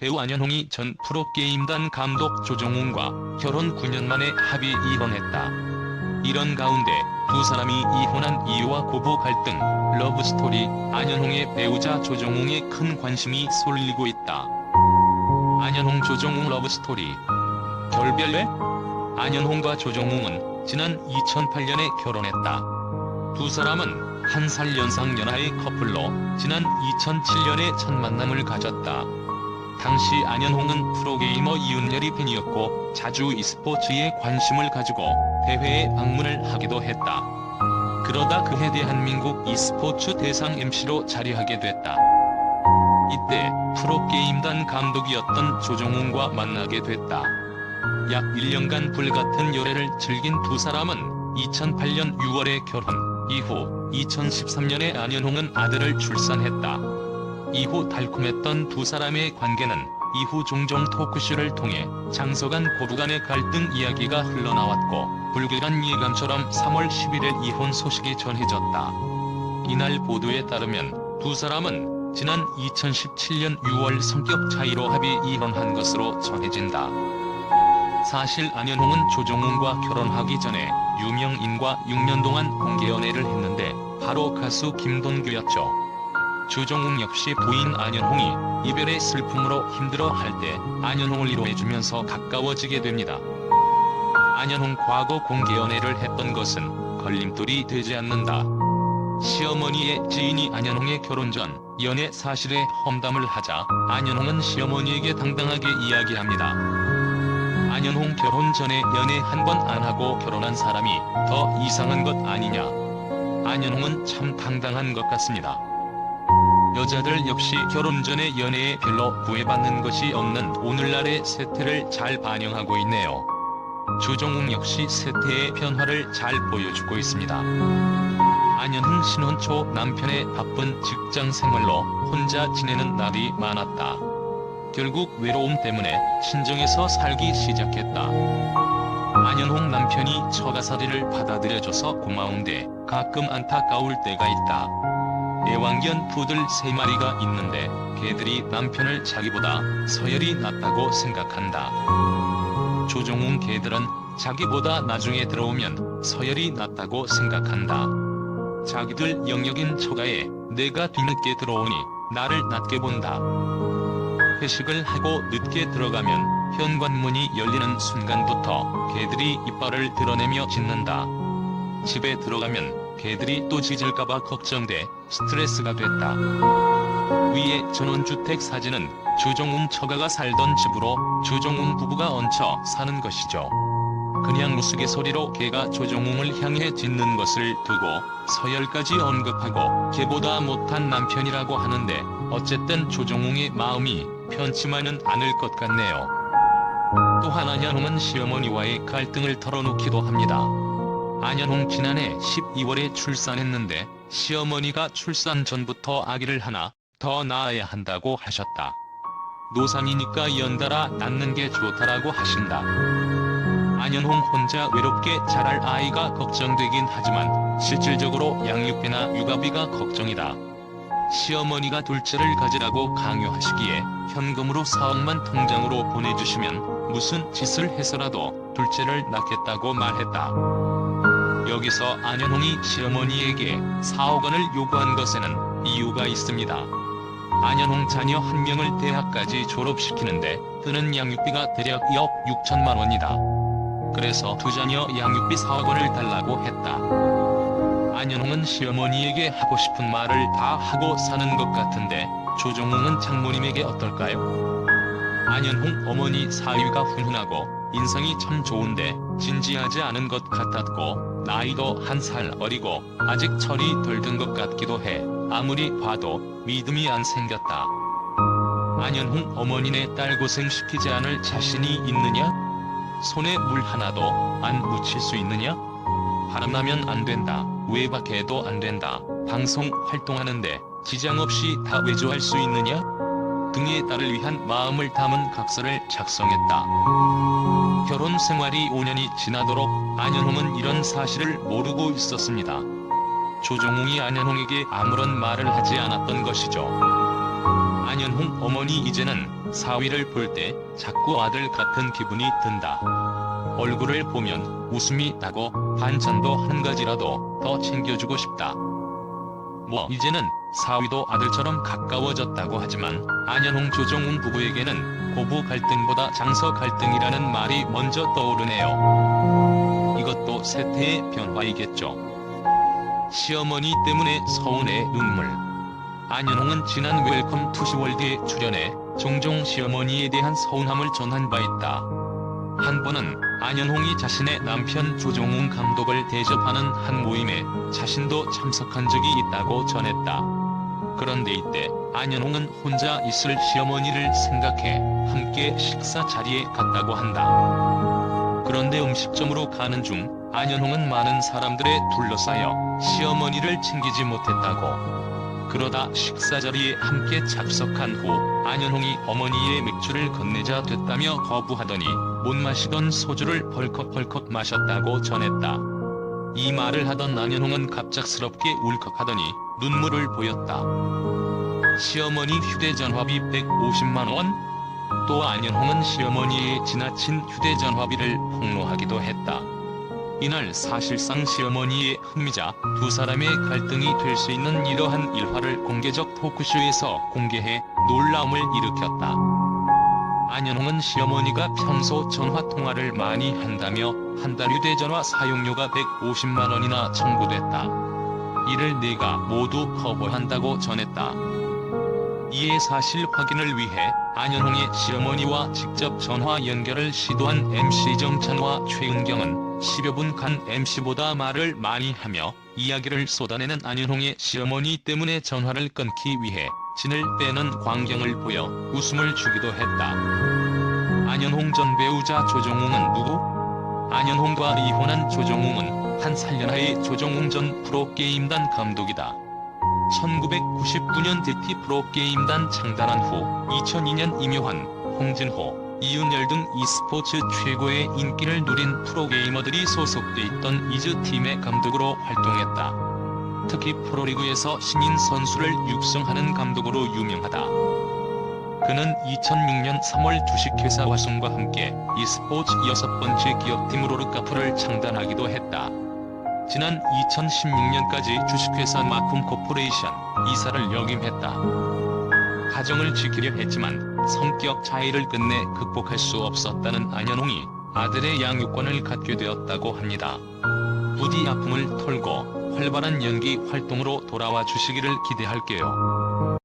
배우 안현홍이 전 프로게임단 감독 조정웅과 결혼 9년 만에 합의 이혼했다. 이런 가운데 두 사람이 이혼한 이유와 고부 갈등, 러브스토리, 안현홍의 배우자 조정웅에 큰 관심이 쏠리고 있다. 안현홍 조정웅 러브스토리. 결별래? 안현홍과 조정웅은 지난 2008년에 결혼했다. 두 사람은 한 살 연상 연하의 커플로 지난 2007년에 첫 만남을 가졌다. 당시 안현홍은 프로게이머 이윤열이 팬이었고 자주 e스포츠에 관심을 가지고 대회에 방문을 하기도 했다. 그러다 그해 대한민국 e스포츠 대상 MC로 자리하게 됐다. 이때 프로게임단 감독이었던 조정웅과 만나게 됐다. 약 1년간 불같은 열애를 즐긴 두 사람은 2008년 6월에 결혼, 이후 2013년에 안현홍은 아들을 출산했다. 이후 달콤했던 두 사람의 관계는 이후 종종 토크쇼를 통해 장서간 고부간의 갈등 이야기가 흘러나왔고 불길한 예감처럼 3월 11일 이혼 소식이 전해졌다. 이날 보도에 따르면 두 사람은 지난 2017년 6월 성격 차이로 합의 이혼한 것으로 전해진다. 사실 안현홍은 조정웅과 결혼하기 전에 유명인과 6년 동안 공개연애를 했는데 바로 가수 김동규였죠. 조정웅 역시 부인 안현홍이 이별의 슬픔으로 힘들어할 때 안현홍을 위로해주면서 가까워지게 됩니다. 안현홍 과거 공개연애를 했던 것은 걸림돌이 되지 않는다. 시어머니의 지인이 안현홍의 결혼 전 연애 사실에 험담을 하자 안현홍은 시어머니에게 당당하게 이야기합니다. 안현홍 결혼 전에 연애 한 번 안 하고 결혼한 사람이 더 이상한 것 아니냐. 안현홍은 참 당당한 것 같습니다. 여자들 역시 결혼 전에 연애에 별로 구애받는 것이 없는 오늘날의 세태를 잘 반영하고 있네요. 조정웅 역시 세태의 변화를 잘 보여주고 있습니다. 안현홍 신혼 초 남편의 바쁜 직장 생활로 혼자 지내는 날이 많았다. 결국 외로움 때문에 친정에서 살기 시작했다. 안현홍 남편이 처가살이를 받아들여줘서 고마운데 가끔 안타까울 때가 있다. 애완견 푸들 3마리가 있는데 개들이 남편을 자기보다 서열이 낮다고 생각한다. 조정웅 개들은 자기보다 나중에 들어오면 서열이 낮다고 생각한다. 자기들 영역인 처가에 내가 뒤늦게 들어오니 나를 낮게 본다. 회식을 하고 늦게 들어가면 현관문이 열리는 순간부터 개들이 이빨을 드러내며 짖는다. 집에 들어가면 개들이 또 짖을까봐 걱정돼 스트레스가 됐다. 위에 전원주택 사진은 조정웅 처가가 살던 집으로 조정웅 부부가 얹혀 사는 것이죠. 그냥 우스갯소리로 개가 조정웅을 향해 짖는 것을 두고 서열까지 언급하고 개보다 못한 남편이라고 하는데 어쨌든 조정웅의 마음이 편치만은 않을 것 같네요. 또한 안현홍은 시어머니와의 갈등을 털어놓기도 합니다. 안현홍 지난해 12월에 출산했는데 시어머니가 출산 전부터 아기를 하나 더 낳아야 한다고 하셨다. 노산이니까 연달아 낳는 게 좋다라고 하신다. 안현홍 혼자 외롭게 자랄 아이가 걱정되긴 하지만 실질적으로 양육비나 육아비가 걱정이다. 시어머니가 둘째를 가지라고 강요하시기에 현금으로 4억만 통장으로 보내주시면 무슨 짓을 해서라도 둘째를 낳겠다고 말했다. 여기서 안현홍이 시어머니에게 4억 원을 요구한 것에는 이유가 있습니다. 안현홍 자녀 한 명을 대학까지 졸업시키는데 드는 양육비가 대략 2억 6천만 원이다. 그래서 두 자녀 양육비 4억 원을 달라고 했다. 안현홍은 시어머니에게 하고 싶은 말을 다 하고 사는 것 같은데 조정웅은 장모님에게 어떨까요? 안현홍 어머니 사위가 훈훈하고 인상이 참 좋은데 진지하지 않은 것 같았고 나이도 1살 어리고 아직 철이 덜 든 것 같기도 해. 아무리 봐도 믿음이 안 생겼다. 안현홍 어머니네 딸 고생시키지 않을 자신이 있느냐? 손에 물 하나도 안 묻힐 수 있느냐? 바람나면 안 된다. 외박해도 안 된다. 방송 활동하는데 지장 없이 다 외조할 수 있느냐? 등의 딸을 위한 마음을 담은 각서를 작성했다. 결혼 생활이 5년이 지나도록 안현홍은 이런 사실을 모르고 있었습니다. 조정웅이 안현홍에게 아무런 말을 하지 않았던 것이죠. 안현홍 어머니 이제는 사위를 볼 때 자꾸 아들 같은 기분이 든다. 얼굴을 보면 웃음이 나고 반찬도 한 가지라도 더 챙겨주고 싶다. 뭐 이제는 사위도 아들처럼 가까워졌다고 하지만 안현홍 조정훈 부부에게는 고부 갈등보다 장서 갈등이라는 말이 먼저 떠오르네요. 이것도 세태의 변화이겠죠. 시어머니 때문에 서운해 눈물. 안현홍은 지난 웰컴 투 시월드에 출연해 종종 시어머니에 대한 서운함을 전한 바 있다. 한 번은 안현홍이 자신의 남편 조정훈 감독을 대접하는 한 모임에 자신도 참석한 적이 있다고 전했다. 그런데 이때 안현홍은 혼자 있을 시어머니를 생각해 함께 식사 자리에 갔다고 한다. 그런데 음식점으로 가는 중 안현홍은 많은 사람들에 둘러싸여 시어머니를 챙기지 못했다고. 그러다 식사 자리에 함께 잡석한 후 안현홍이 어머니의 맥주를 건네자 됐다며 거부하더니 못 마시던 소주를 벌컥벌컥 마셨다고 전했다. 이 말을 하던 안현홍은 갑작스럽게 울컥하더니 눈물을 보였다. 시어머니 휴대전화비 150만 원? 또 안현홍은 시어머니의 지나친 휴대전화비를 폭로하기도 했다. 이날 사실상 시어머니의 흥미자 두 사람의 갈등이 될 수 있는 이러한 일화를 공개적 토크쇼에서 공개해 놀라움을 일으켰다. 안현홍은 시어머니가 평소 전화통화를 많이 한다며 한 달 휴대전화 사용료가 150만 원이나 청구됐다. 이를 내가 모두 커버한다고 전했다. 이에 사실 확인을 위해 안현홍의 시어머니와 직접 전화 연결을 시도한 MC 정찬과 최은경은 10여 분간 MC보다 말을 많이 하며 이야기를 쏟아내는 안현홍의 시어머니 때문에 전화를 끊기 위해 진을 빼는 광경을 보여 웃음을 주기도 했다. 안현홍 전 배우자 조정웅은 누구? 안현홍과 이혼한 조정웅은 한 살연하의 조정웅 전 프로게임단 감독이다. 1999년 DT 프로게임단 창단한 후 2002년 임요한, 홍진호, 이윤열 등 e스포츠 최고의 인기를 누린 프로게이머들이 소속돼 있던 이즈팀의 감독으로 활동했다. 특히 프로리그에서 신인 선수를 육성하는 감독으로 유명하다. 그는 2006년 3월 주식회사 화성과 함께 e스포츠 6번째 기업팀 로르카프를 창단하기도 했다. 지난 2016년까지 주식회사 마쿰 코퍼레이션 이사를 역임했다. 가정을 지키려 했지만 성격 차이를 끝내 극복할 수 없었다는 안현홍이 아들의 양육권을 갖게 되었다고 합니다. 부디 아픔을 털고 활발한 연기 활동으로 돌아와 주시기를 기대할게요.